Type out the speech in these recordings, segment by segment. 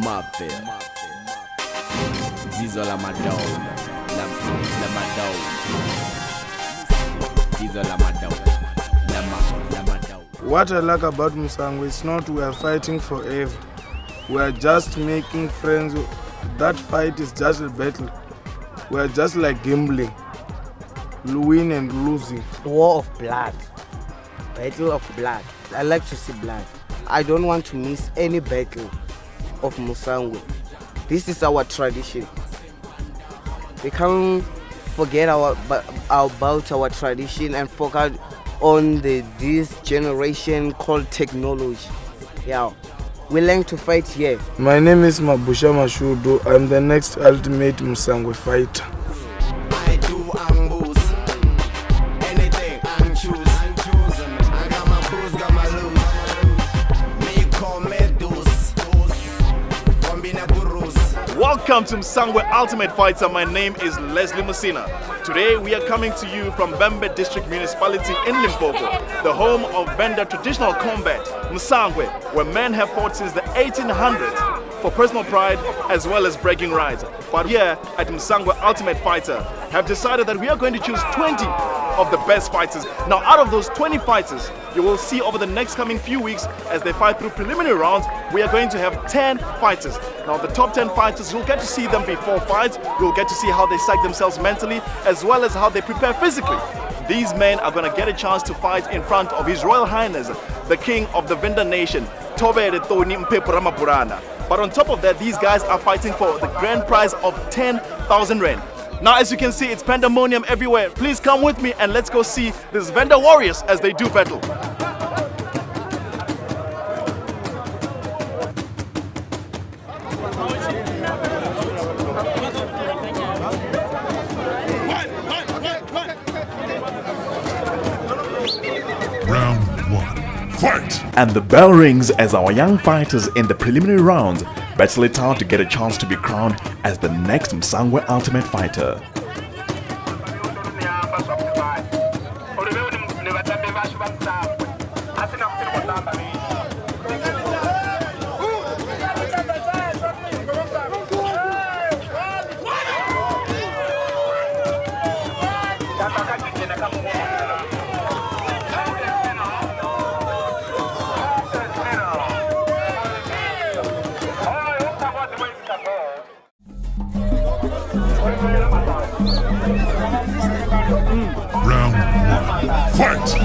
Mafia. Zizo la Madou. La Madou. Zizo la Madou. La Madou. What I like about Musangwe is not we are fighting forever. We are just making friends. That fight is just a battle. We are just like gambling. Win and losing. War of blood. Battle of blood. I like to see blood. I don't want to miss any battle of Musangwe. This is our tradition. We can't forget about our tradition and focus on this generation called technology. Yeah, we learn to fight here. My name is Mabusha Mashudo. I'm the next ultimate Musangwe fighter. I do ambush. Anything I choose. I got my booze, got my loot. Me call me deuce. Combina burros. Welcome to Musangwe Ultimate Fighter. My name is Leslie Musina. Today we are coming to you from Banget District Municipality in Limpopo, the home of Venda traditional combat, Musangwe, where men have fought since the 1800s for personal pride as well as bragging rights. But here at Musangwe Ultimate Fighter have decided that we are going to choose 20 of the best fighters. Now out of those 20 fighters, you will see over the next coming few weeks as they fight through preliminary rounds, we are going to have 10 fighters. Now the top 10 fighters, you'll get to see them before fights, you'll get to see how they psych themselves mentally as well as how they prepare physically. These men are going to get a chance to fight in front of His Royal Highness, the King of the Venda Nation, Tobere Toni Mpepu Ramapurana. But on top of that, these guys are fighting for the grand prize of 10,000 rand. Now as you can see, it's pandemonium everywhere. Please come with me and let's go see these Venda warriors as they do battle. Round 1, fight! And the bell rings as our young fighters in the preliminary rounds battle it out to get a chance to be crowned as the next Musangwe Ultimate Fighter. Round 1, fight!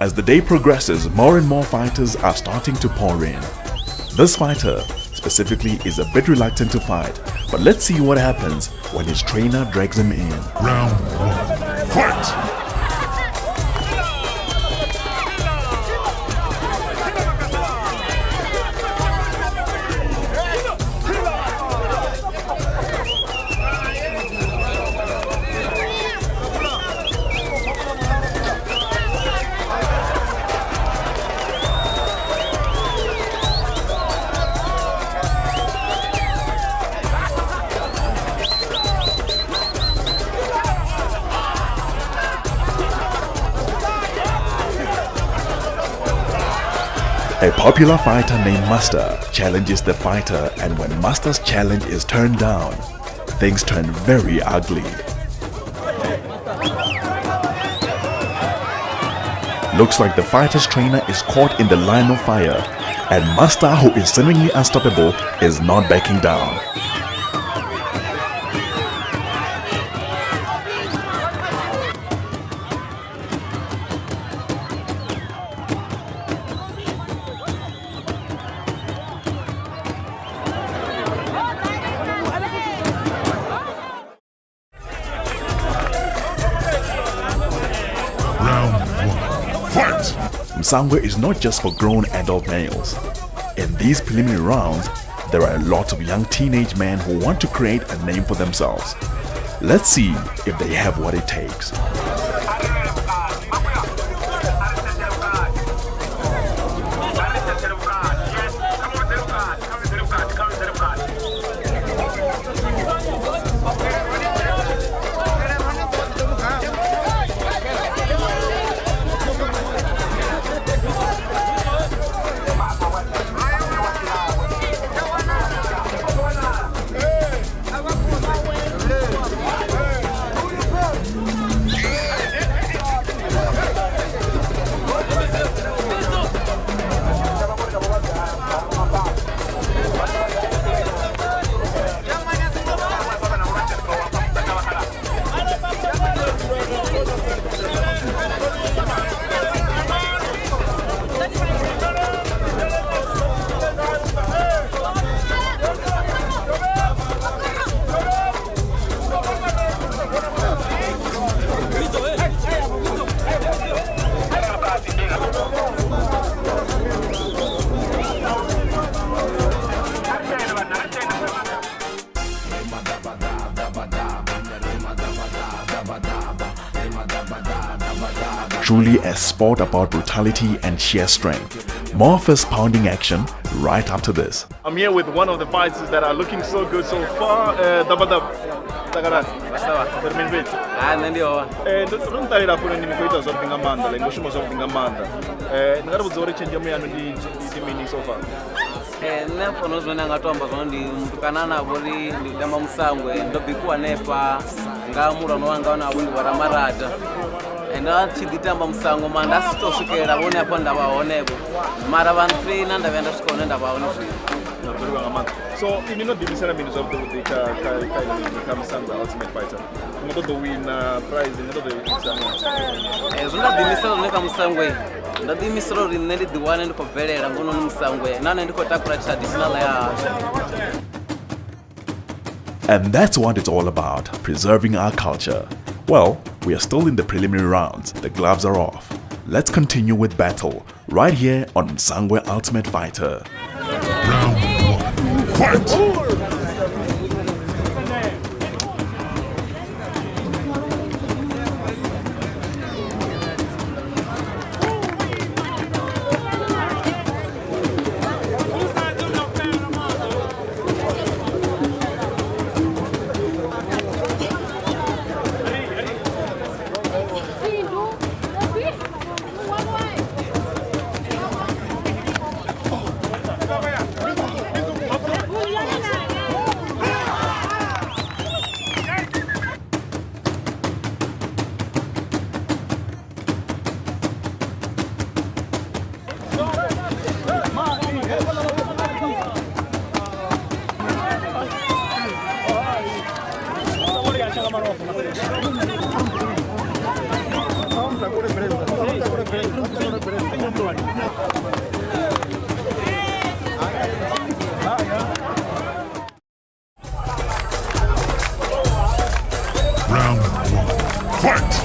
As the day progresses, more and more fighters are starting to pour in. This fighter, specifically, is a bit reluctant to fight, but let's see what happens when his trainer drags him in. Round 1, fight! A popular fighter named Master challenges the fighter, and when Master's challenge is turned down, things turn very ugly. Looks like the fighter's trainer is caught in the line of fire, and Master, who is seemingly unstoppable, is not backing down. Fight! Musangwe is not just for grown adult males. In these preliminary rounds, there are a lot of young teenage men who want to create a name for themselves. Let's see if they have what it takes. Truly a sport about brutality and sheer strength. More fist-pounding action right after this. I'm here with one of the fighters that are looking so good so far. And chiditamba musango manda sitosvikira vone apo ndavaoneko mara vanhu traina ndavaenda svikona ndavaonezvino. So, you know, the ceremonies of the Ultimate Fighter. Not the win prize, not the zvindadimisira runeka musangwe ndadimisira uri nende dhiwane ndikobverera ngono musangwe nane ndikotakura traditional yahasha. And that's what it's all about, preserving our culture. Well, we are still in the preliminary rounds. The gloves are off. Let's continue with battle right here on Sangwe Ultimate Fighter. Round 1. Fight! Round 1. Fight!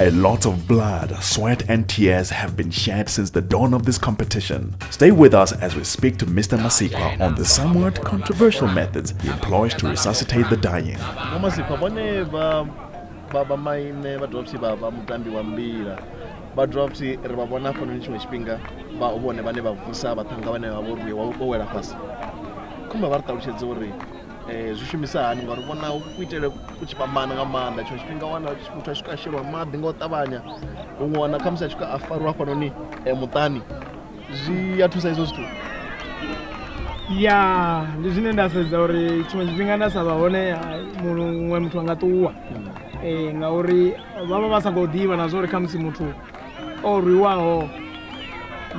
A lot of blood, sweat and tears have been shed since the dawn of this competition. Stay with us as we speak to Mr. Masikwa on the somewhat controversial methods he employs to resuscitate the dying. Zwishumisani ngori vona kuitele kuchipambana nga maanḓa tsho tshifhinga wana muthu a swika shelwa maḓi nga u ṱavhanya uṅwe wana khamusi a swika a fariwa hafhanoni muṱani zwi a thusa izwo zwithu ya ndi zwine nda sedza uri tshiṅwe tshifhinga nda sa vha hone muṅwe muthu anga ṱuwa ngauri vha vha vha sa khou ḓivha na zwo uri khamusi muthu o rwiwaho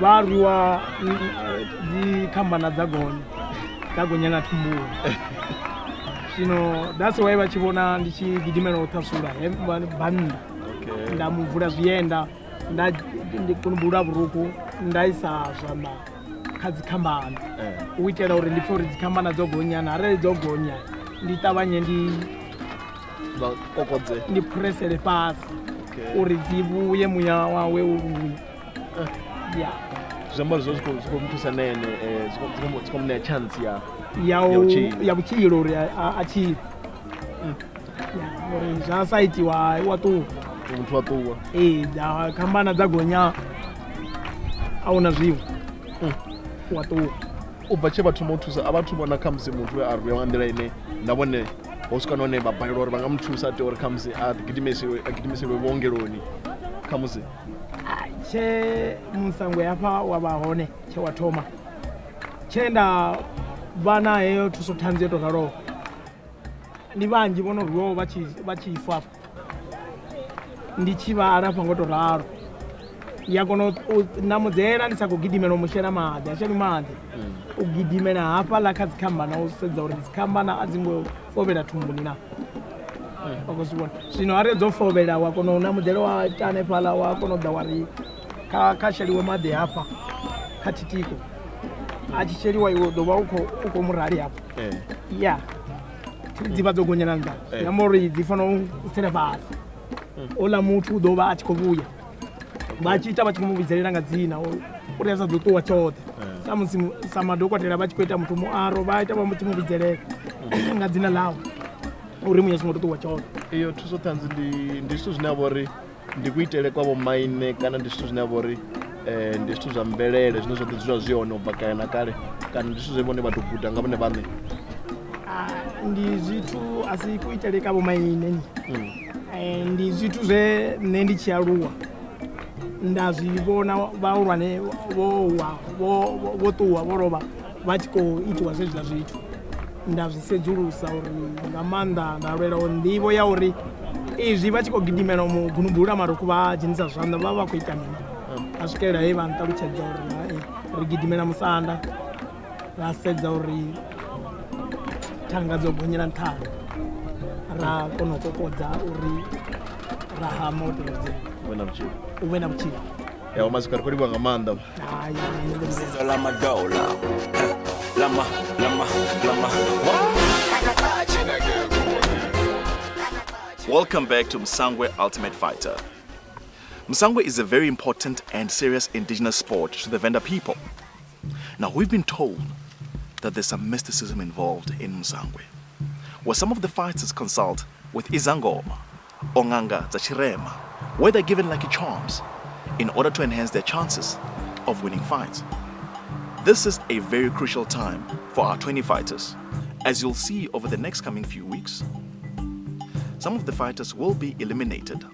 vha rwiwa dzi khambana dza gonya na thumbuni zwino that's why vha tshi vhona ndi tshi gidimela u ṱhasula bannda nda mu vula zwienda ndi kona u bula vhurukhu nda isa zwanḓa kha dzi khambana u itela uri ndi pfhe uri dzi khambana dzo gonyana arali dzo gonya ndi ṱavhanye ndi phuressele fhasi uri dzi vhuye muya wawe u vhuye zwiambaro zwo zwi khou muthusa na ene zwi khou muṋea chance ya vhutshilo uri a tshile uri zwa sa itiwa wa ṱuwa muthu wa ṱuwa dza khambana dza gonya a hu na zwiṅwe wa ṱuwa u bva tshe vha thoma u thusa a vha thu vhona khamusi muthu we a rwiwa nga nḓila ine na vhone ho swika nahone vha balelwa uri vha nga muthusa a tea uri khamusi a gidimiselwe vhuongeloni khamusi tshe Musangwe hafha wa vha hone tshe wa thoma tshe nda vha na heyo thuso thanzi yo tou raloho ndi vhanzhi vho no rwiwaho vha tshi fa afha ndi tshi vha alafha ngo tou ralo ndi a kona u namudzela ndi sa khou gidimela u mu shela maḓi a sheli maḓi u gidimela hafhaḽa kha dzikhambana u sedza uri dzikhambana a dzi ngo fovhela thumbuni na wa khou zwi vhona zwino arali dzo fovhela wa kona u namudzela wa ita hanefhaḽa wa kona u ḓa wa ri kha sheliwe maḓi hafha kha thitiko a tshi sheliwa iwe u ḓo vha u khou murali hafha ya dzi vha dzo gonyana nnḓa zwi amba uri dzi fanela u tsela fhasi oḽa muthu u ḓo vha a tshi khou vhuya vha tshi ita vha tshi khou mu vhidzelela nga dzina uri a sa ḓo ṱuwa tshoṱhe sa musi sa madokotela vha tshi khou ita muthu muaro vha ita vha tshi mu vhidzelela nga dzina ḽawe uri muya songo ṱuwa tshoṱhe iyo thuso ṱhanzi ndi zwithu zwine a vha uri ndi kuitele kwa vho maine kana ndi zwittu zwine a vha uri ndi zwithu zwa mvelele zwine zwa ḓi dzula zwi hone u bva kale na kale kana ndi zwithu zwe vhone vha tou guda nga vhone vhaṋe ndi zwithu a si kuitele ka vho maine ndi zwithu zwe nṋe ndi tshi aluwa nda zwi vhona vhahulwane vho ṱuwa vho lovha vha tshi khou itiwa zwezwiḽa zwithu nda zwi sedzulusa uri nga maanḓa nda lwela nḓivho ya uri izwi vha tshi khou gidimela mugunubula marukhu vha dzhenisa zwanḓa vha vha khou ita mini a swikelela he vha nṱalutshedza uri ri gidimela musanda ra sedza uri thanga dzo gonyela nṱhani ra kona u kokodza uri ra hama u tevhedzela u vhe na vhutshilo yawo maziko ri khou livhuwa nga maanḓa Welcome back to Msangwe Ultimate Fighter. Msangwe is a very important and serious indigenous sport to the Venda people. Now, we've been told that there's some mysticism involved in Msangwe, where some of the fighters consult with Izangoma or Nganga Zachirema, where they're given lucky charms in order to enhance their chances of winning fights. This is a very crucial time for our 20 fighters. As you'll see over the next coming few weeks, some of the fighters will be eliminated.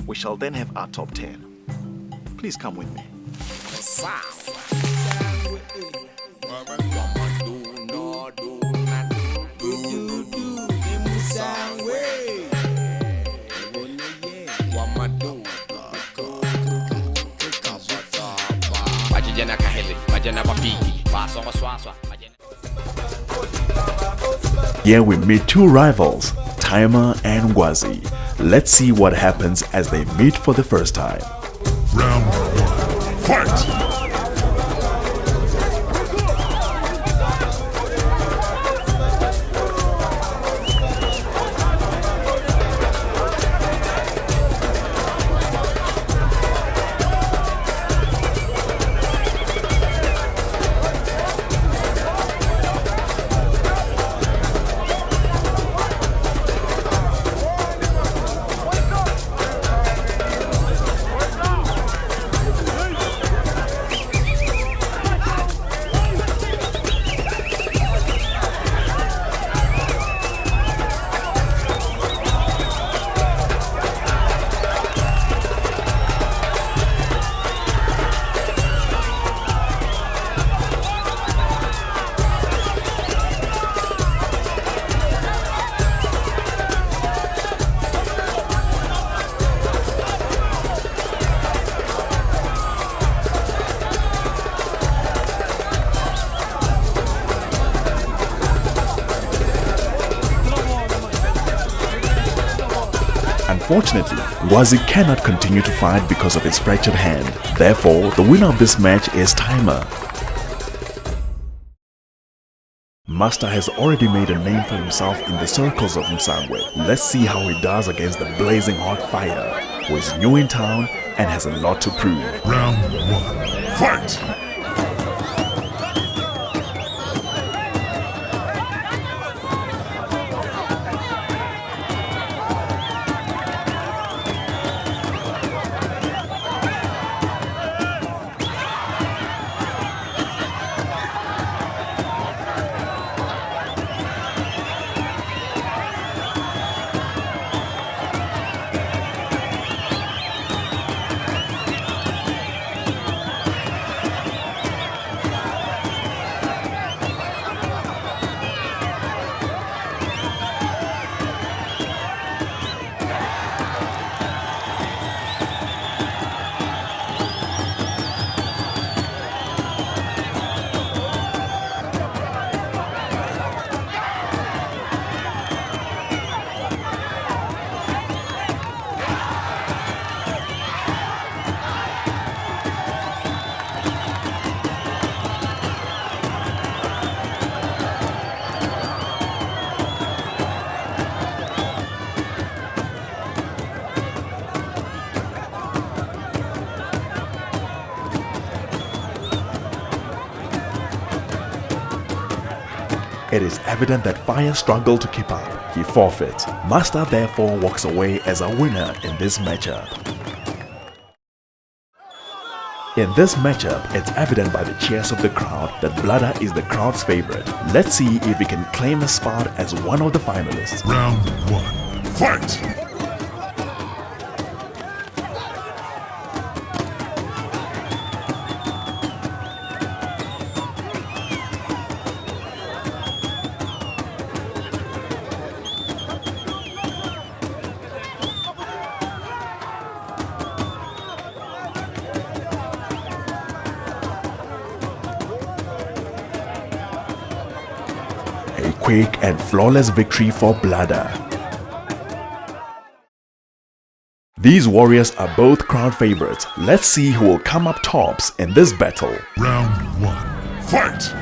We shall then have our top 10. Please come with me. Here we meet two rivals, Timer and Ngwazi. Let's see what happens as they meet for the first time. Round 1, fight! Unfortunately, Ngwazi cannot continue to fight because of his fractured hand. Therefore, the winner of this match is Timer. Master has already made a name for himself in the circles of Msangwe. Let's see how he does against the blazing hot fire, who is new in town and has a lot to prove. Round 1. Fight! It is evident that Fire struggled to keep up. He forfeits. Master therefore walks away as a winner in this matchup. In this matchup, it's evident by the cheers of the crowd that Bladder is the crowd's favorite. Let's see if he can claim a spot as one of the finalists. Round 1. Fight! A quick and flawless victory for Bladder. These warriors are both crowd favorites. Let's see who will come up tops in this battle. Round 1. Fight!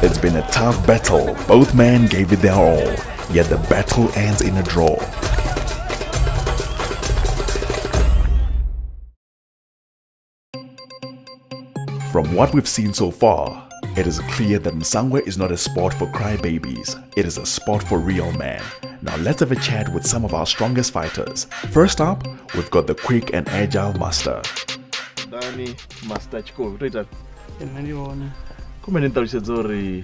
It's been a tough battle. Both men gave it their all, yet the battle ends in a draw. From what we've seen so far, it is clear that Msangwe is not a sport for crybabies. It is a sport for real men. Now let's have a chat with some of our strongest fighters. First up, we've got the quick and agile Master. Dani, Master Chiko, right? Niliona. Come nitarisha zori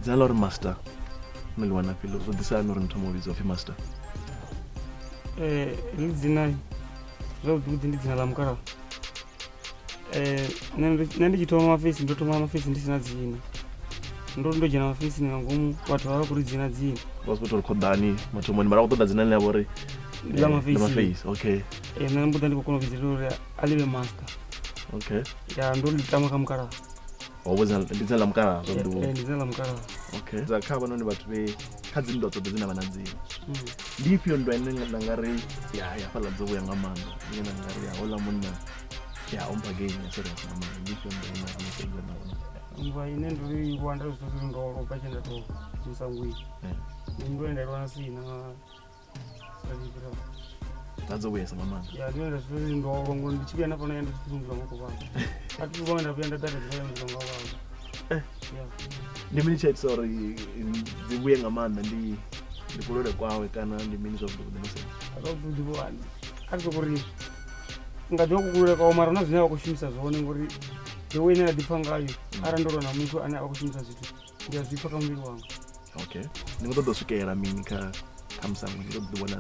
zalor Master. Niliona pilo so disa no ntomovizo of Master. Nizina. Rodu ndizina la mkara. Nandi chitoma mafisi ndotoma mafisi ndisina dzina. Ndo jana mafisi ni ngumu watu wako kuri dzina dzina. Hospital kodani matomoni mara kutoda dzina le abori Lama face. Okay. Na mbuda ndiko kono vizilore alive master. Okay. Ya ndo litama kamkara. Always ndizela mkara so ndo. Ndizela mkara. Okay. Zakhaba noni bathu be khadzi ndoto bezina bananzini. Ndiphi ndo enenga ngari ya fala dzobuya ngamanga. Ngena ngari ya hola munna. Ya umpageni serious ngamanga. Ndiphi ndo enenga ngari. Iva ine nduri kuwanda zvitori ndoro pachenda to musangwi. Ndo ndairwana sina. Dzobuya ngamanga. Ya ndo zvitori ndoro ngo ndichibya napo naenda kusunga ngoko baba. Ati kuwanda kuyenda data zvitori ndoro baba. Ndimini chat sorry zibuye ngamanda ndikulole kwawe kana ndimini zvokudokudenese. Akakudziwa akuzokuri ngadwa kukuleka kwa mara nazvinya kushimisa zvone ngori yewe ina dipa ngayo arandoro na muntu ane akushimisa zvitu ndiyazvipa kamuviri wangu. Okay. Ndinotodosvikira mini kamsango ndinotodibona.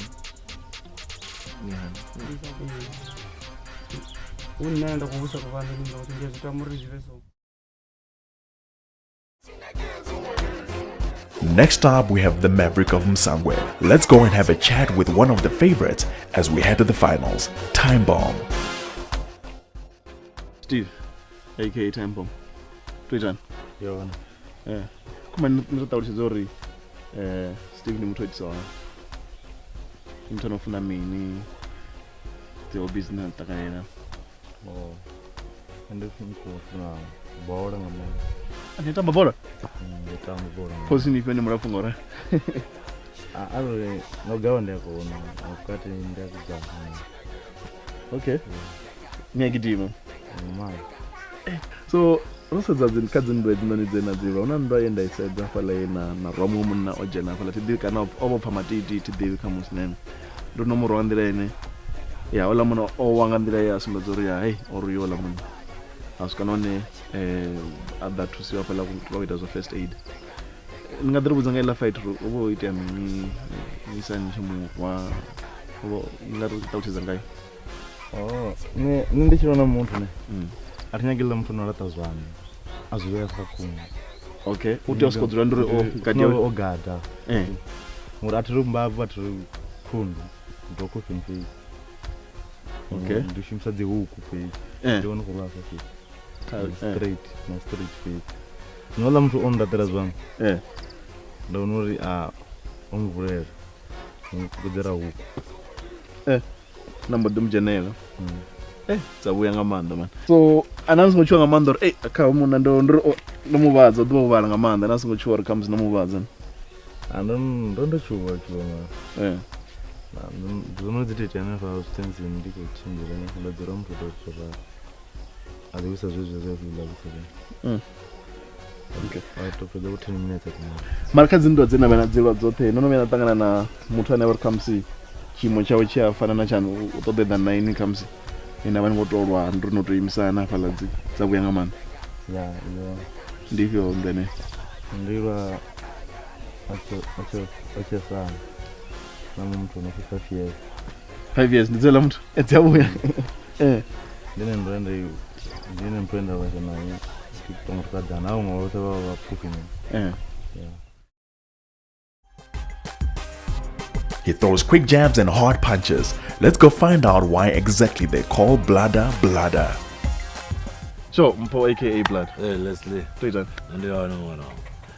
Unaenda kubusa kuvanhu kuti ndiyazvitamurira so. Next up, we have the Maverick of Msangwe. Let's go and have a chat with one of the favorites as we head to the finals, Time Bomb. Steve, aka Time Bomb. Twitter. Yo. Kuma nizotaurisha zori Steve ni mtu wetsawa. Mtu anofuna mini teo business takanena. Oh. Ndifuna bora ngama. Anitamba bora? Nditamba bora. Posi ni pende murafunga ora. Alore nogawa ndako na wakati ndako. Okay. Nyagidimo. Mama. So rosedza dzikadzi ndo edzinoni dzena dziva una ndo aenda isedza fala na romo munna ojena fala tidhi kana obo pamatiti tidhi kama sinene ndo no muro andira ene ya ola muno o wanga ndira ya sumbedzori ya hey oruyo la muno asikanone ada tusiwa fala kuita zo first aid ngadru buzanga ila fight obo ite amini nisani chimu wa obo ngaru tautiza ngai. Oh ne ndichirona muntu ne arinyagila mtu norata zwana azuya kakuna. Okay. Uti oskodra nduri gadia ogada murati rumbavu atiri kundu ndoko finfi. Okay. Ndishimsa de huku pe ndiona kulasa fi straight face nola mtu onda tera zwana ndonori ongvrera ngudera huku namba dumjenela dzabuya ngamanda man. So anasingochiwa ngamanda or akha munhu ndo muvadza ndo ngamanda anasingochiwa ri comes nomuvadza. Ndondochuwa ma. Ndinodzitete ana fa stenzi ndiko chinjira ndadzira mtu totsora. Alikusa zvezve zvevila kusere. Okay. Atopedza ku 10 minutes akumara. Marikadzi ndo dzena vana dzirwa dzothe nonomena tangana na muthu ane comes chimo chawo chiafanana chanu utodeda 9 comes ina vani ngotorwa ndinotoimisana faladzi dzabuya ngamanda. Ya ndivyo ndene ndira acho sana na mtu na 5 years. 5 years ndidzela mtu edzabuya ndine mpenda wa sana kitomka dana au ngote wa pukini. He throws quick jabs and hard punches. Let's go find out why exactly they call bladder. So, Mpo aka Blood. Leslie. Twitter. Ndio no.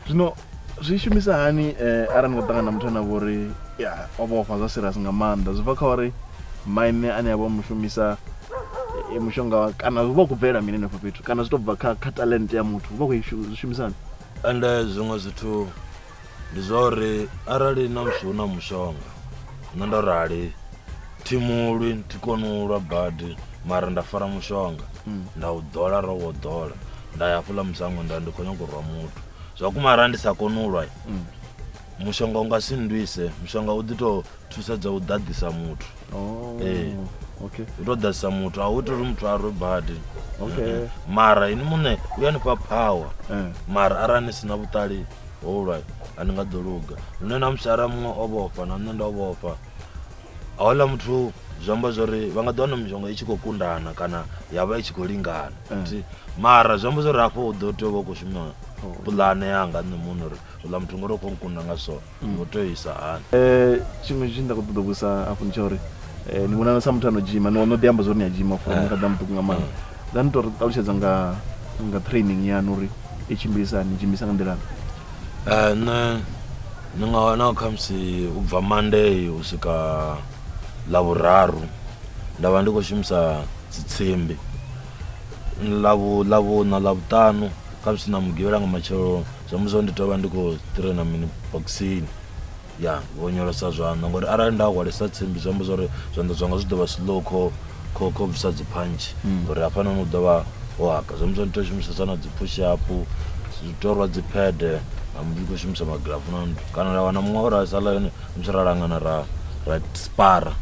Zvino zvishumisa hani arani kutangana muthu ana vori ya obofa za serious ngamanda zviva kha uri maine ane yabo mushumisa mushonga kana zviva kubvera minene fafetu kana zvitobva kha talent ya muthu uva kuishumisana ande zvimwe zvithu ndizori arali na mshuna mushonga nandorali timulwi tikonulwa badi mara ndafara mushonga ndaudola rowodola ndayafula musango ndandikhonya kurwa muthu zvakumara ndisakonulwa mushonga ungasindwise mushonga udito thusedza udadisa muthu. Okay. Udadisa muthu autori muthu arwe badi. Okay. Mara ini mune uyanipa power mara arani sina butali alright aningadoluga nena mshara mwe obofa na nenda obofa awala muthu zamba zori vangadona mushonga ichikokundana kana yava ichikolingana mara zamba zori apo udoto wokushuma pulane yanga nṋe muno uri uḽa muthu ngori khou nkunda nga so ngo tea u isa hani. Tshiṅwe tshine nda khou ṱoḓa u vhudzisa afho ndi tsha uri ni vhona sa muthu ano dzhima no ḓi amba zwo ri ni a dzhima for ni kha ḓa muṱuku nga maanḓa. Nda ni tou ṱalutshedza nga training yaṋu uri i tshimbilisa ni dzhimisa nga nḓila nṋe ni nga wana khamusi u bva Monday u swika Ḽavhuraru nda vha ndi khou shumisa dzitsimbi, Ḽavhuṋa Ḽavhuṱanu khamusi na Mugivhela nga matshelo zwa musi ndi tou vha ndi khou traina mini boxing ya vho nyolosa zwanḓa ngori arali nda hwalesa tsimbi zwi amba zwori zwanḓa zwanga zwi ḓo vha slow kho bvisa dzi punch ngori hafhanoni u ḓo vha ho haka. Zwa musi ndi tou shumisesa na dzi push up, zwi tou rwa dzi pad ndi khou shumisa magirafu na kana nda wana muṅwe o ra sala yone musi ra langana ra spara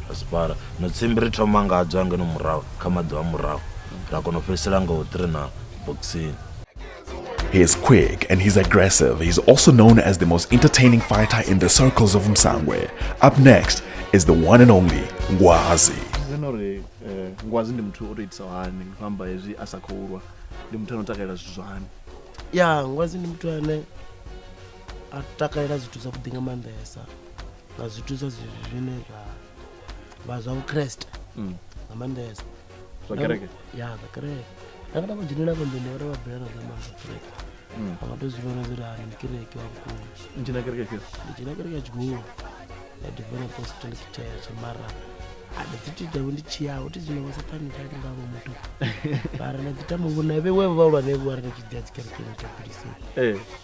ra spara no tsimbi ri thoma ngadzo ngeno murahu kha maḓuvha murahu ra kona u fhedzisela nga u traina boxing. He is quick and he's aggressive. He's also known as the most entertaining fighter in the circles of Msangwe. Up next is the one and only Ngwazi. Uri Ngwazi ndi muthu o tou itisa hani ngamba hezwi a sa khou lwa ndi muthu ano takalela zwithu zwa hani? Ya, Ngwazi ndi muthu ane a takalela zwithu zwavhuḓi nga maanḓesa na zwithu zwine vha zwa vukreste nga maanḓesa zwa kereke. Ya, zwa kereke. Nda nga dzhenela konḓeni uri vha bela na maanḓa kereke vha nga tou zwi vhona zwi ri hani ndi kereke wa vhukuma. Ni dzhena kereke ifhio? Ndi dzhena kereke ya Tshigulu ya Divine Apostolic Church mara aditida ndi chiyawo tizino vha sa pfani tali ngavho muthu bara na ditamo vhona vhe we vha lwane vho ari ndi dzia kereke ya Tshigulu.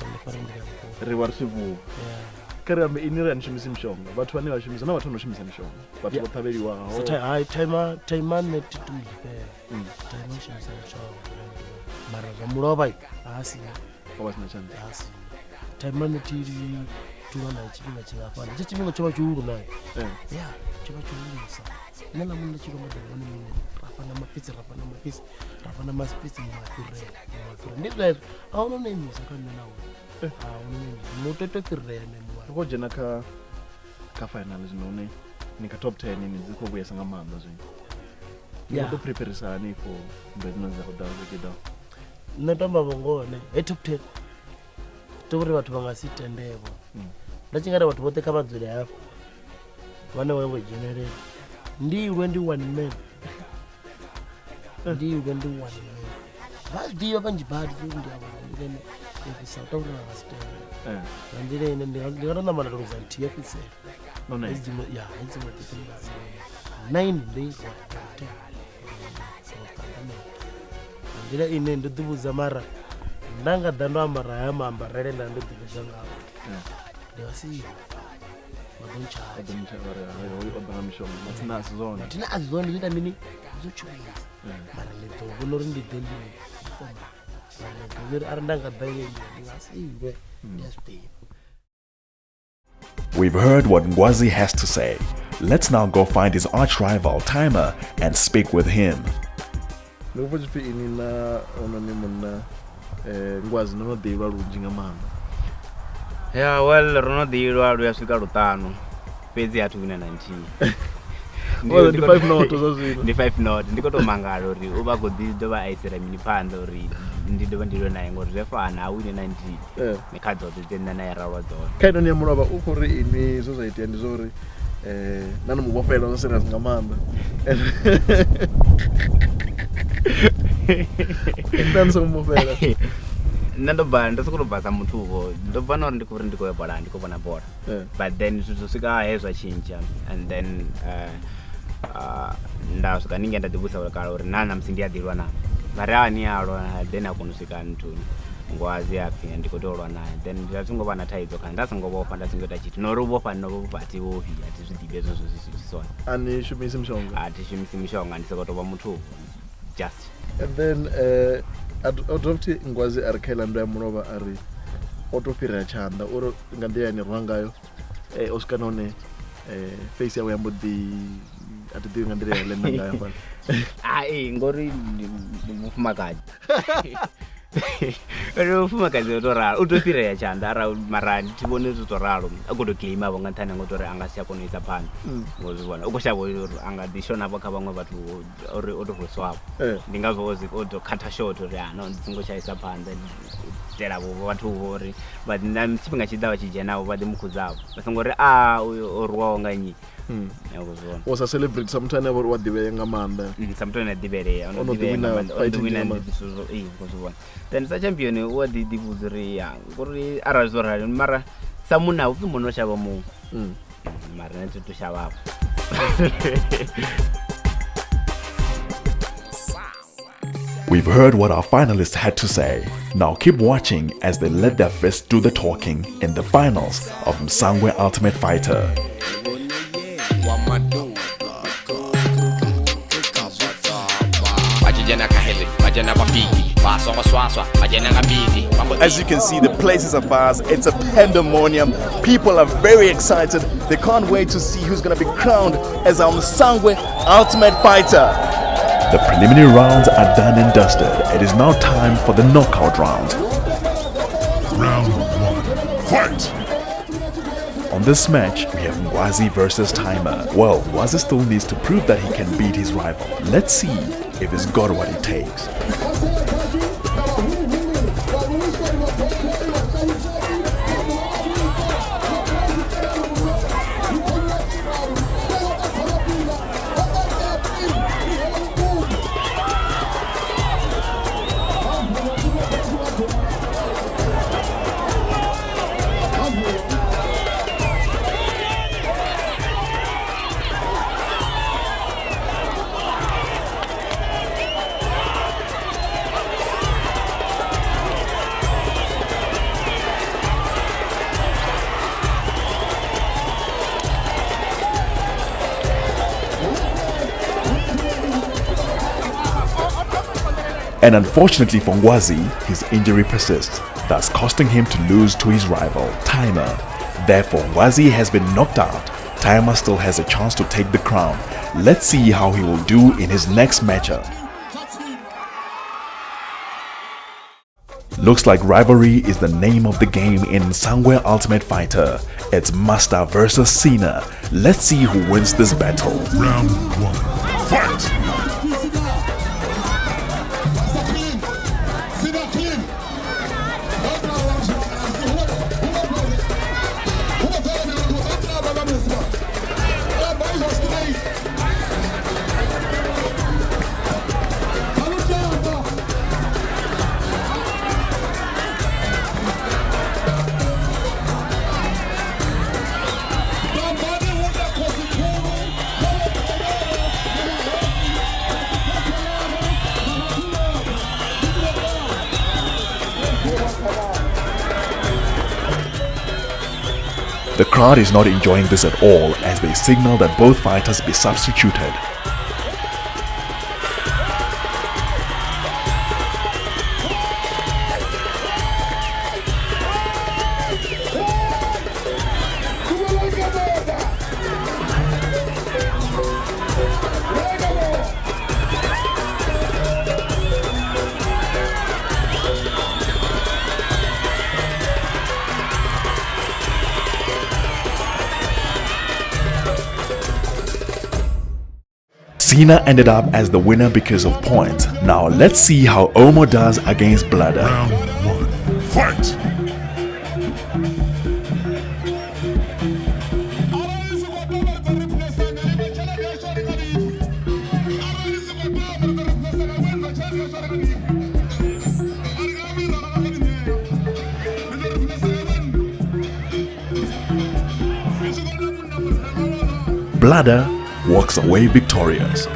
Ndi fara ndi ngavho ri wa risivu kare ame ini ri shumisa mishonga vhathu vhane vha shumisa na vhathu vho shumisa mishonga vhathu vho ṱhavheliwaho time net to time shumisa mishonga mara zwa mulovha asi na chance asi time net tuwa na chipinga chingafana ichi chipinga choba chuhulu nayo ya choba chuhulusa nala munhu chiromba ndivone mini rafana mapitsi mafire ndizvo auna nemisa kana nawo mutoto kirene mwa ko jena ka final zwino ni ka top 10 ni dzikho vuyesa nga maanḓa zwino ya to prepare sani for mbedno za kuda zikida nṋe tamba vhongone top 10 tori vhathu vha nga si tendevo nda tshi ngari vhathu vhoṱhe kha vha dzule hafho vhane vha vho dzhenelela ndiwe ndi one man vha ḓivha vhanzhi badi ndi avo ndine efisa tori vha nga si tendela ndile ine ndi nga tou namana luza nthihi fhedzisela none hedzi mo ḓifhela 9 days wa 10 ndila ine ndo ḓivhudza mara nda nga ḓa ndo ambara haya maambarele nda ndo ḓivhudza ngawo ndi wasi matina azizona ndiita mini zochuvisa mara ledzo vhona uri ndi ḓendini ari nda nga ḓa ndi ngasiwe ndi a zwiḓivha. We've heard what Ngwazi has to say. Let's now go find his arch rival Timer and speak with him. Loko chipi ini na onani munna Ngwazi no ḓivha lunzhi nga maanḓa. Ya well rono ḓivha lu ya swika luṱanu fhedzi a thu wina na nthihi. Ndi 5 note zwa zwino. Ndi 5 note ndiko to mangala uri u vha godi dovha a isela mini phanḓa uri ndi dovha ndilo naye ngori zwe fana a wine na nthihi. Ni kha dzoṱhe dzine na ya ralwa dzone. Khaino ni ya mulovha u khou ri ini zwo zwa itea ndi zwo uri nani muvhofhela zwo serious nga maanḓa. Ndan so muvhofhela. Nṋe ndo bva ndo sokou bva sa muthu vho ndo bva na uri ndi khou ri ndi khou ya bola ndi khou vhona bola but then zwithu swika hezwa tshintsha and then nda swika ninge nda ḓivhusa uri kale uri na musi ndi a ḓilwa na mara ani alwa then a kona u swika nthuni Ngwazi aphi ndi khou tea u lwa naye then ndi a songo vha na thaidzo kana nda songo vhofha nda songo ita tshithu no uri u vhofha no vhofha a thi vhofhi a thi zwi ḓivhi ezwo zwi sona ani shumisi mishonga a thi shumisi mishonga ndi sokou tou vha muthu just and then adopti Ngwazi ari khaila ndo ya mulovha ari o to fhira tshanḓa uri nga nḓila ni rwa ngayo o swika none face yawe ya mbo ḓi a thi ḓivhi nga nḓila ya lembe ngayo fana ngori ndi mufumakadzi mufumakadzi utoralo utofirira chanda mara nditibone utoralo agotoklima avo ngathani ngotori anga siyakonoisa phanda ngozibona ukushava angadishona vo kha vamwe vathu uri otovhoswapo ndingazozi otokhatha short uri no nditsingoshayisa phanda tela vo vathu vori chifhinga chida vachijhenavo vade mukhuzavo vasongori uyo orwawo nganyi was a celebrity sometime about what they were nga manda sometime na dibere on then sa champion wa di buzuri ya ngori arazora mara samuna upi mono shaba mu mara na tutu shaba We've heard what our finalists had to say. Now keep watching as they let their fists do the talking in the finals of Msangwe Ultimate Fighter. As you can see, the place is abuzz. It's a pandemonium. People are very excited. They can't wait to see who's going to be crowned as our Msangwe Ultimate Fighter. The preliminary rounds are done and dusted. It is now time for the knockout round. Round 1. Fight! On this match, we have Ngwazi versus Timer. Well, Ngwazi still needs to prove that he can beat his rival. Let's see if he's got what it takes. And unfortunately for Ngwazi, his injury persists, thus costing him to lose to his rival, Timer. Therefore, Ngwazi has been knocked out. Timer still has a chance to take the crown. Let's see how he will do in his next matchup. Looks like rivalry is the name of the game in Msangwe Ultimate Fighter. It's Master versus Cena. Let's see who wins this battle. Round 1. Fight! The crowd is not enjoying this at all as they signal that both fighters be substituted. Cena ended up as the winner because of points. Now let's see how Omo does against Bladder. Round 1. Fight! Bladder walks away victorious.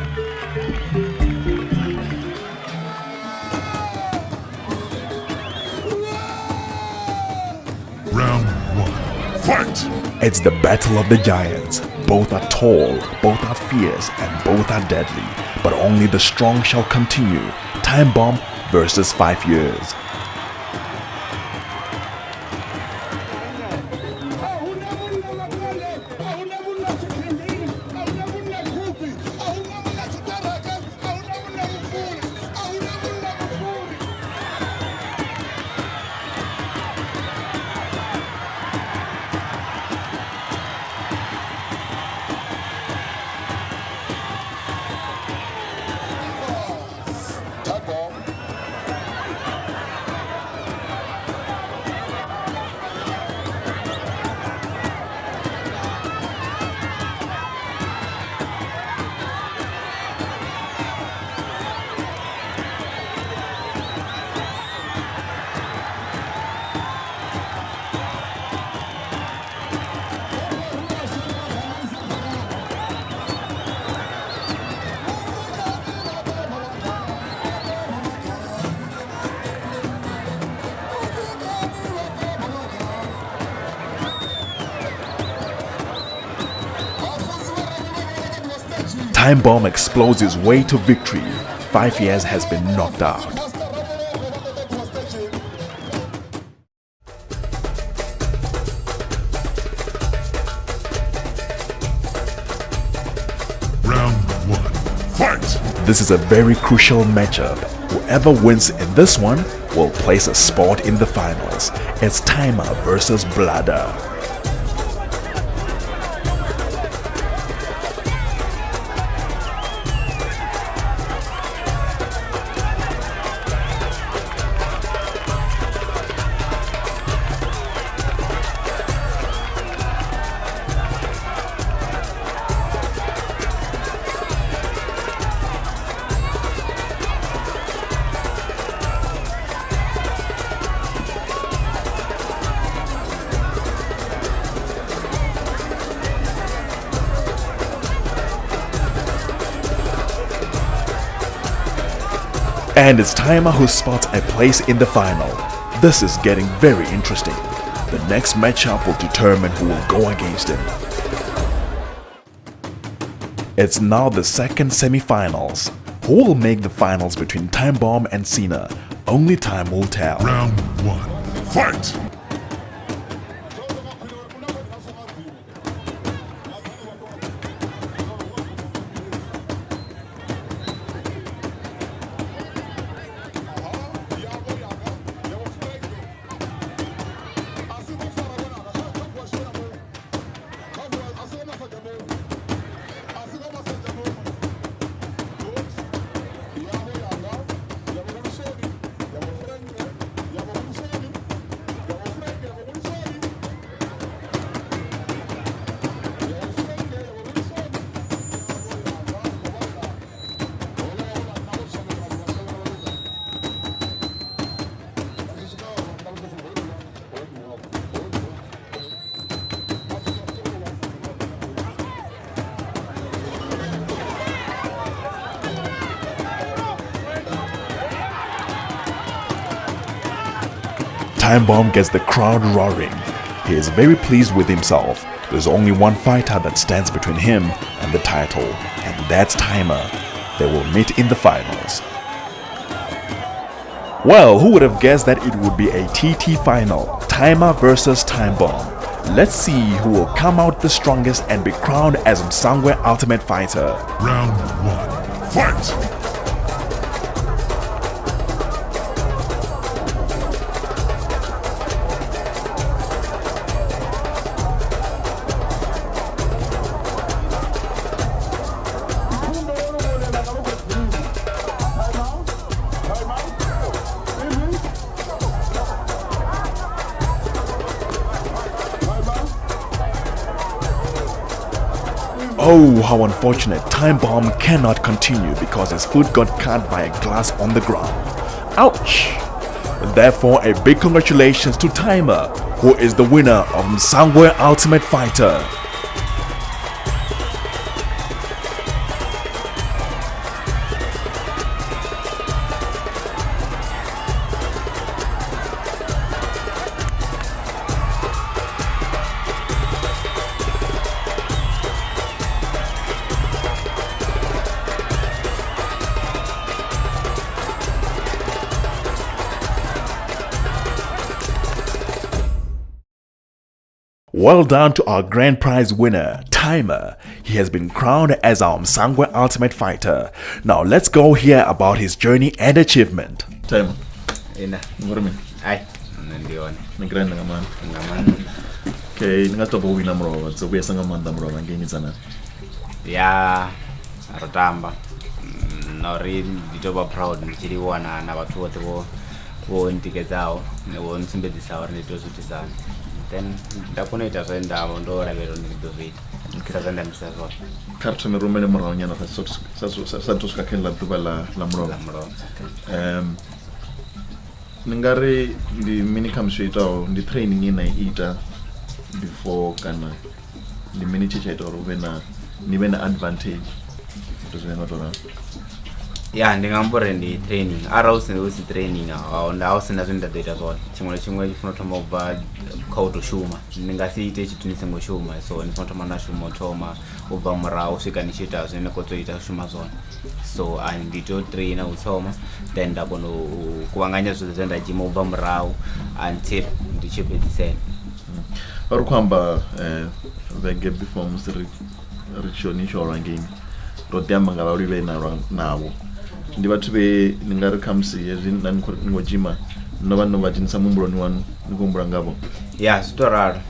Round 1. Fight! It's the battle of the giants. Both are tall, both are fierce, and both are deadly. But only the strong shall continue. Time Bomb versus 5 years. Time Bomb explodes his way to victory. 5 years has been knocked out. Round 1. Fight! This is a very crucial matchup. Whoever wins in this one will place a spot in the finals. It's Timer versus Bladder. And it's Timer who spots a place in the final. This is getting very interesting. The next matchup will determine who will go against him. It's now the second semi-finals. Who will make the finals between Time Bomb and Cena? Only time will tell. Round 1. Fight! Time Bomb gets the crowd roaring. He is very pleased with himself. There's only one fighter that stands between him and the title, and that's Timer. They will meet in the finals. Well, who would have guessed that it would be a TT final? Timer versus Time Bomb. Let's see who will come out the strongest and be crowned as Msangwe Ultimate Fighter. Round 1. Fight! Oh, how unfortunate. Time Bomb cannot continue because his foot got cut by a glass on the ground. Ouch! Therefore, a big congratulations to Timer, who is the winner of Msangwe Ultimate Fighter. Well done to our grand prize winner, Timer. He has been crowned as our Msangwe Ultimate Fighter. Now let's go hear about his journey and achievement. Timer. Ina. Ngorimi. Ai. Ndione. Nigranda ngamani. Ngamani. Okay, ngastop wina mrova. So we sanga manda mrova ngengitsana. Ya rotamba. Nori nditoba proud ndichiriwana na watu wote wo ntikedzawo wo ntsimbedzisa uri nditozvitisana. Then ndakunoita zvendavo ndoravero ndidozviita saka ndisazvo kartone rumene murava nyana satosvika khenla duva la murova ningari ndi mini kamsviitawo ndi training inaiita before kana ndi mini chichaita uri nive na advantage ndozvinenotora ya ndi nga mbori ndi training ara usi training ausina zwine nda ḓo ita zwone tshiṅwe na tshiṅwe tshifuna thoma u bva kha u tou shuma ndi nga si ite tshithu ni songo shuma so ndi funa thoma na shuma u thoma u bva murahu u swika ni tshi ita zwine khou tou ita shuma zwone so ndi tea u traina u thoma then nda kona u kuvhanganya zwithu zwe nda dzhima u bva murahu until ndi tshi fhedzisela ri khou amba vhege before musi ri tshi ni tshi olwa game ro ḓi amba nga vhalwi vhe navho ndi vhathu vhe ni nga ri khamusi hezwi ni khou dzhima no vha no vha dzhenisa muhumbuloni wanu ni khou humbula ngavho ya zwi tou ralo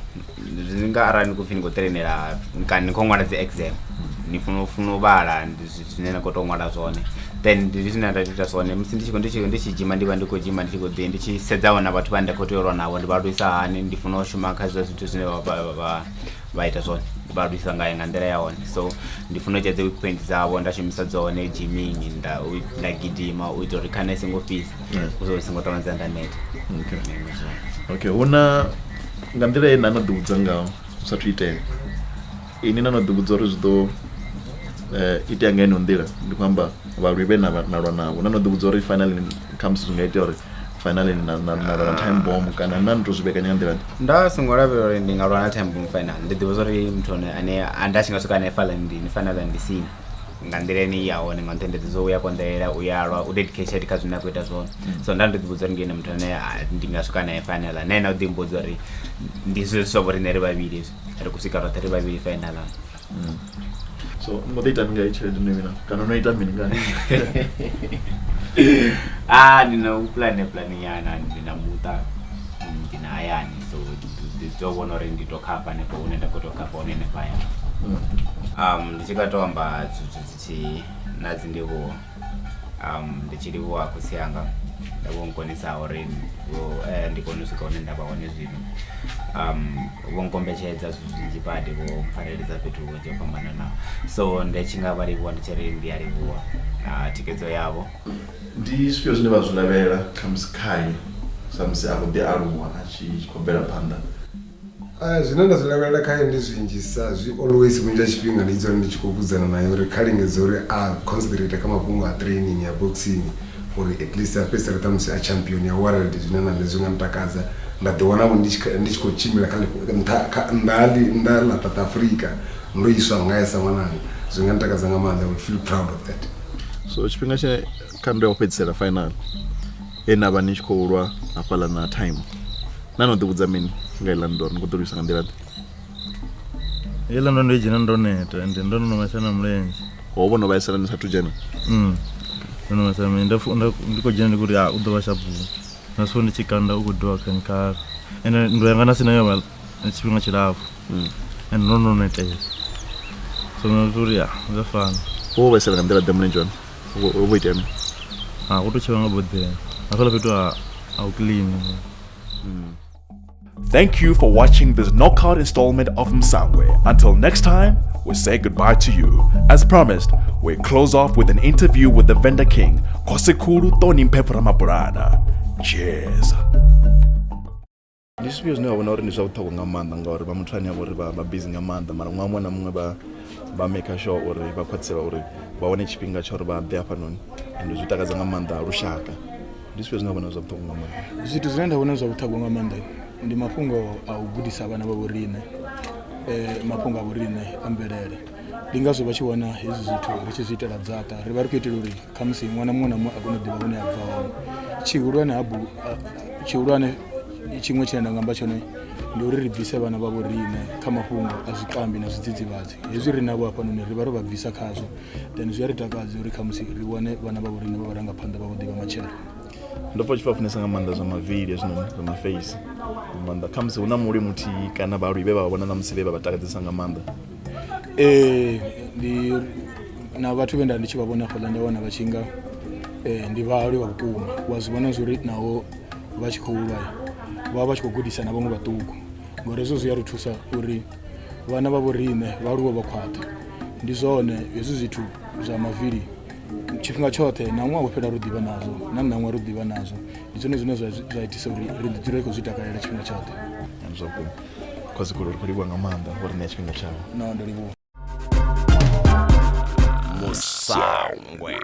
zwi nga arali ni khou pfhi ni khou trainela kana ni khou ṅwala dzi exam ni funa u vhala zwine na khou tou ṅwala zwone then ndi zwine nda ita zwone musi ndi tshi dzhima ndi vha ndi khou dzhima ndi tshi khou ḓi ndi tshi sedzaho na vhathu vha ndi khou tea u lwa navho ndi vha lwisa hani ndi funa u shuma kha zwa zwithu zwine vha ita zwone vha lwisa ngayo nga nḓila ya hone so ndi funa u dzhia dzi weak point dzavho nda shumisa dzone gymming nda gidima u ita uri khana i songo fhisa u songo ṱavhanyedza nda neta okay huna nga nḓila ye na no ḓivhudza ngaho u sathu itea ini na no ḓivhudza uri zwi ḓo itea nga ino nḓila ndi khou amba vhalwi vhe na lwa navho na no ḓivhudza uri finally khamusi zwi nga itea uri finally na time bomb kana na ndo zwibekanya nḓila nda songo lavhelela uri ndi nga lwa na time bomb final ndi ḓivha uri muthu ane anda tshi nga swika na final ndi final ndi sini nga nḓila ine ya hone nga ntendedze zo uya konḓelela u ya lwa u dedicated kha zwine a khou ita zwone so nda ndi ḓivhudza uri ngene muthu ane ndi nga swika na final ane na u ḓimbudza uri ndi zwo vho riṋe ri vhavhili ri khou swika roṱhe ri vhavhili final so ngo ḓi ita nga i tshelede no wina kana no ita mini ngani ndina plan yana ndina muṱa ndina hayani so ndi ḓo vhona uri ndi tou khapa hanefho hune nda khou tou khapa hone hanefho hayani ndi tshi nga tou amba zwithu na dzi ndivhuwo ndi tshi livhuwa khotsi yanga nda vho nkonisa uri ndi kone u swika hune nda vha hone zwino vho nkombetshedza zwinzhi badi vho mpfareledza fhethu hunzhi ho fhambananaho so ndi tshi nga vha livhuwa ndi tshi ri ndi a livhuwa thikedzo yavho ndi zwifhio zwine vha zwi lavhelela khamusi khaye sa musi a khou ḓi aluwa a tshi khou bvela phanḓa zwine nda zwi lavhelela khaye ndi zwinzhi sa zwi always vhunzhi ha tshifhinga ndi dzone ndi tshi khou vhudzana naye uri kha lingedza uri a concentrate kha mafhungo a training ya boxing uri at least a fhedzisela ṱhamusi a champion ya world zwine na nṋe zwi nga ntakadza nda ḓiwanavho ndi tshi khou tshimbila nnḓa ḽa South Africa ndo iswa ngaye sa ṅwananga zwi nga ntakadza nga maanḓa. I will feel proud of that. So tshifhinga tshe kha ndo ya u fhedzisela final na vha ni tshi khou lwa hafhaḽa na time na no ḓivhudza mini nga iḽa ndo ni khou ḓo lwisa nga nḓila ḓe iḽa ndo i dzhena ndo neta ende ndo no vhaisala mulenzhe ho vho no vhaisala ni sathu dzhena ndo no vhaisala ndi khou dzhena ndi khou ri u ḓo vha shapu na so ndi tshi kanda u khou dovha khankara ende ndo yanga na sina yo tshifhinga tshilapfu ende ndo no netela so ndo uri zwa fana ho vhaisala nga nḓila ḓe mulenzhe wanu ho vho itea mini ku tou tshivha nga bodela hafhaḽa fhethu a u clean. Thank you for watching this knockout installment of Msangwe. Until next time, we say goodbye to you. As promised, we close off with an interview with the vendor king, Kosekulu Tony Mpepra Mapurana. Cheers. Ndi zwifhio zwine vha vhona uri ndi zwa vhuṱhogwa nga maanḓa ngauri vha muthu ane a vha uri vha busy nga maanḓa mara ṅwaha muṅwe na muṅwe vha make sure uri vha khwaṱhisela uri vha wane tshifhinga tsha uri vha ḓe hafhanoni ende zwi takadza nga maanḓa lushaka. Ndi zwifhio zwine vha vhona zwa vhuṱhogwa nga maanḓa? Zwithu zwine nda vhona zwa vhuṱhogwa nga maanḓa ndi mafhungo a u gudisa vhana vha vhoriṋe mafhungo a vhoriṋe a mvelele. Ndi ngazwo vha tshi wana hezwi zwithu ri tshi zwi itela dzaṱa ri vha ri khou itela uri khamusi ṅwana muṅwe na muṅwe a kone u ḓivha hune a bva hone. Tshihulwane tshiṅwe tshine nda nga amba tshone ndi uri ri bvise vhana vha vhoriṋe kha mafhungo a zwikambi na zwidzidzivhadzi. Hezwi ri navho hafhanoni ri vha ro vha bvisa khazwo then zwi a ri takadza uri khamusi ri wane vhana vha vhoriṋe vha vharangaphanḓa vha vho ḓivha matshelo. Ndo pfa tshi funesa nga maanḓa zwa mavili zwino zwa maface nga maanḓa khamusi hu na muli muthihi kana vhalwi vhe vha vhona na musi vhe vha takadzesa nga maanḓa. Ndi na vhathu vhe nda ndi tshi vha vhona hafhaḽa nda wana vha tshi nga ndi vhalwi vha vhukuma wa zwi vhona zwori naho vha tshi khou lwa vha vha tshi khou gudisa na vhaṅwe vhaṱuku ngori hezwo zwi a ri thusa uri vhana vha vhoriṋe vha aluwe vha khwaṱha. Ndi zwone hezwi zwithu zwa mavili tshifhinga tshoṱhe na ṅwaha wo fhela ro ḓivha nazwo na ṅwaha ro ḓivha nazwo ndi zwone zwine zwa itisa uri ri ḓi dzule ri khou zwi takalela tshifhinga tshoṱhe. Zwavhuḓi Khosikulu ri khou livhuwa nga maanḓa uri ṋea tshifhinga tshawe. No, ndo livhuwa. Msangwe.